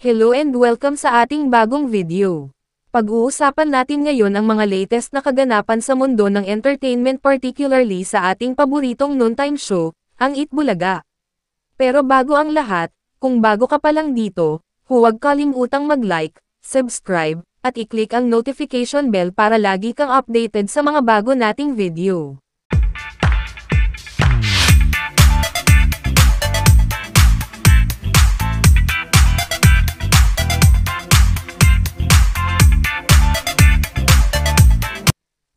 Hello and welcome sa ating bagong video. Pag-uusapan natin ngayon ang mga latest na kaganapan sa mundo ng entertainment, particularly sa ating paboritong noontime show, ang Eat Bulaga. Pero bago ang lahat, kung bago ka pa lang dito, huwag kalimutang mag-like, subscribe, at i-click ang notification bell para lagi kang updated sa mga bago nating video.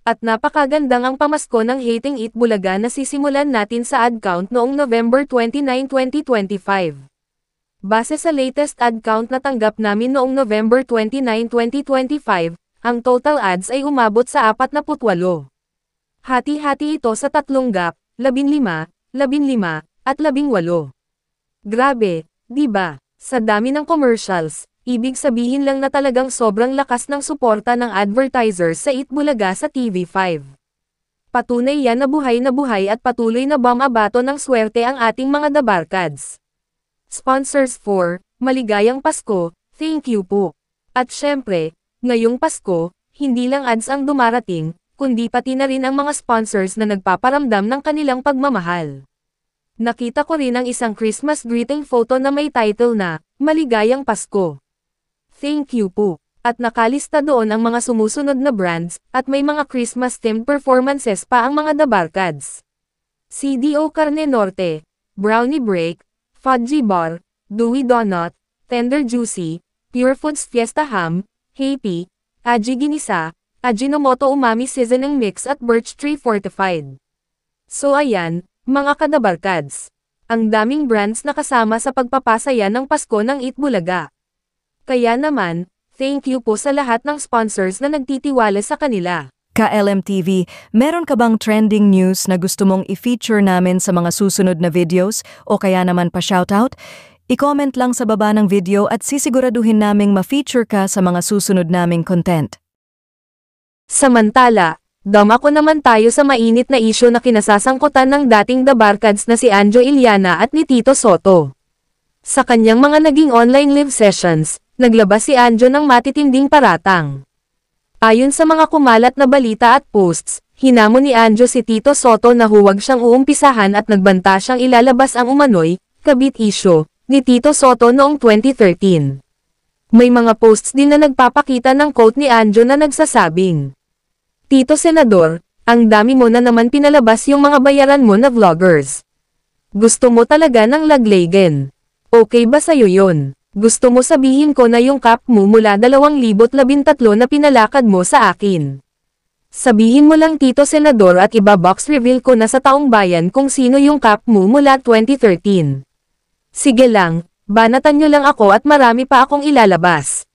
At napakagandang ang pamasko ng Hating Eat Bulaga na sisimulan natin sa ad count noong November 29, 2025. Base sa latest ad count na tanggap namin noong November 29, 2025, ang total ads ay umabot sa 48. Hati-hati ito sa 3 gap, 15, 15, at 18. Grabe, diba? Sa dami ng commercials, ibig sabihin lang na talagang sobrang lakas ng suporta ng advertisers sa Eat Bulaga sa TV5. Patunay yan na buhay at patuloy na bumabato ng swerte ang ating mga dabarkads. Sponsors for, maligayang Pasko, thank you po. At syempre, ngayong Pasko, hindi lang ads ang dumarating, kundi pati na rin ang mga sponsors na nagpaparamdam ng kanilang pagmamahal. Nakita ko rin ang isang Christmas greeting photo na may title na, Maligayang Pasko. Thank you po. At nakalista doon ang mga sumusunod na brands, at may mga Christmas-themed performances pa ang mga dabarkads. CDO Carne Norte, Brownie Break, Fudgy Bar, Dewy Donut, Tender Juicy, Pure Foods Fiesta Ham, Happy, Aji Ginisa, Ajinomoto Umami Seasoning Mix at Birch Tree Fortified. So ayan, mga kadabarkads. Ang daming brands na kasama sa pagpapasaya ng Pasko ng Eat Bulaga. Kaya naman, thank you po sa lahat ng sponsors na nagtitiwala sa kanila. Ka-LMTV, meron ka bang trending news na gusto mong i-feature namin sa mga susunod na videos o kaya naman pa-shoutout? I-comment lang sa baba ng video at sisiguraduhin naming ma-feature ka sa mga susunod naming content. Samantala, dumako naman tayo sa mainit na isyu na kinasasangkutan ng dating dabarkads na si Anjo Iliana at ni Tito Sotto. Sa kanyang mga naging online live sessions, naglabas si Anjo ng matitinding paratang. Ayon sa mga kumalat na balita at posts, hinamon ni Anjo si Tito Sotto na huwag siyang uumpisahan at nagbanta siyang ilalabas ang umano'y kabit issue ni Tito Sotto noong 2013. May mga posts din na nagpapakita ng quote ni Anjo na nagsasabing, Tito Senador, ang dami mo na naman pinalabas yung mga bayaran mo na vloggers. Gusto mo talaga ng laglagan. Okay ba sa'yo yun? Gusto mo sabihin ko na yung cap mo mula 2013 na pinalakad mo sa akin. Sabihin mo lang Tito Senador at iba-box reveal ko na sa taong bayan kung sino yung cap mo mula 2013. Sige lang, banatan nyo lang ako at marami pa akong ilalabas.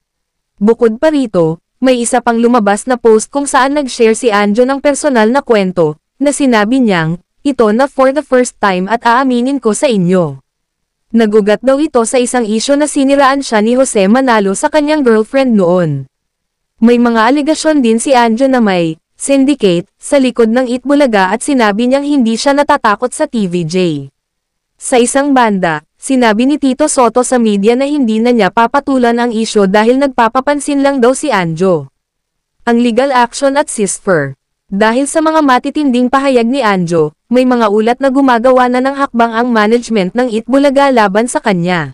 Bukod pa rito, may isa pang lumabas na post kung saan nag-share si Anjo ng personal na kwento, na sinabi niyang, ito na for the first time at aaminin ko sa inyo. Nagugat daw ito sa isang isyo na siniraan siya ni Jose Manalo sa kanyang girlfriend noon. May mga alegasyon din si Anjo na may syndicate sa likod ng Eat Bulaga at sinabi niyang hindi siya natatakot sa TVJ. Sa isang banda, sinabi ni Tito Sotto sa media na hindi na niya papatulan ang isyo dahil nagpapapansin lang daw si Anjo. Ang legal action at CISFR. Dahil sa mga matitinding pahayag ni Anjo, may mga ulat na gumagawa na ng hakbang ang management ng Eat Bulaga laban sa kanya.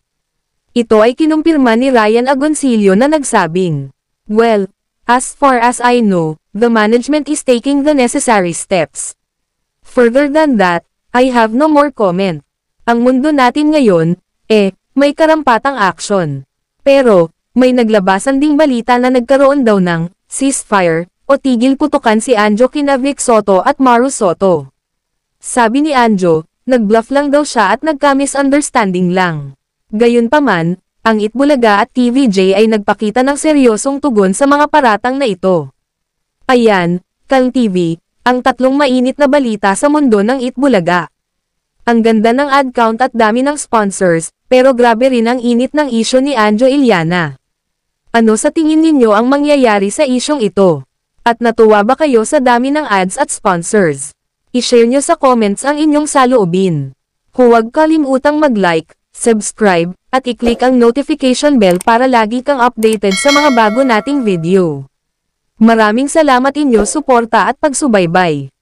Ito ay kinumpirma ni Ryan Agoncillo na nagsabing, well, as far as I know, the management is taking the necessary steps. Further than that, I have no more comment. Ang mundo natin ngayon, may karampatang action. Pero, may naglabasan ding balita na nagkaroon daw ng ceasefire, o tigil putukan si Anjo kina Vic Sotto at Maru Sotto. Sabi ni Anjo, nag-bluff lang daw siya at nagka-misunderstanding lang. Gayunpaman, ang Eat Bulaga at TVJ ay nagpakita ng seryosong tugon sa mga paratang na ito. Ayan, Kang TV, ang tatlong mainit na balita sa mundo ng Eat Bulaga. Ang ganda ng ad count at dami ng sponsors, pero grabe rin ang init ng isyu ni Anjo Iliana. Ano sa tingin ninyo ang mangyayari sa isyong ito? At natuwa ba kayo sa dami ng ads at sponsors? I-share nyo sa comments ang inyong saloobin. Huwag kalimutang mag-like, subscribe, at i-click ang notification bell para lagi kang updated sa mga bago nating video. Maraming salamat inyo suporta at pagsubaybay.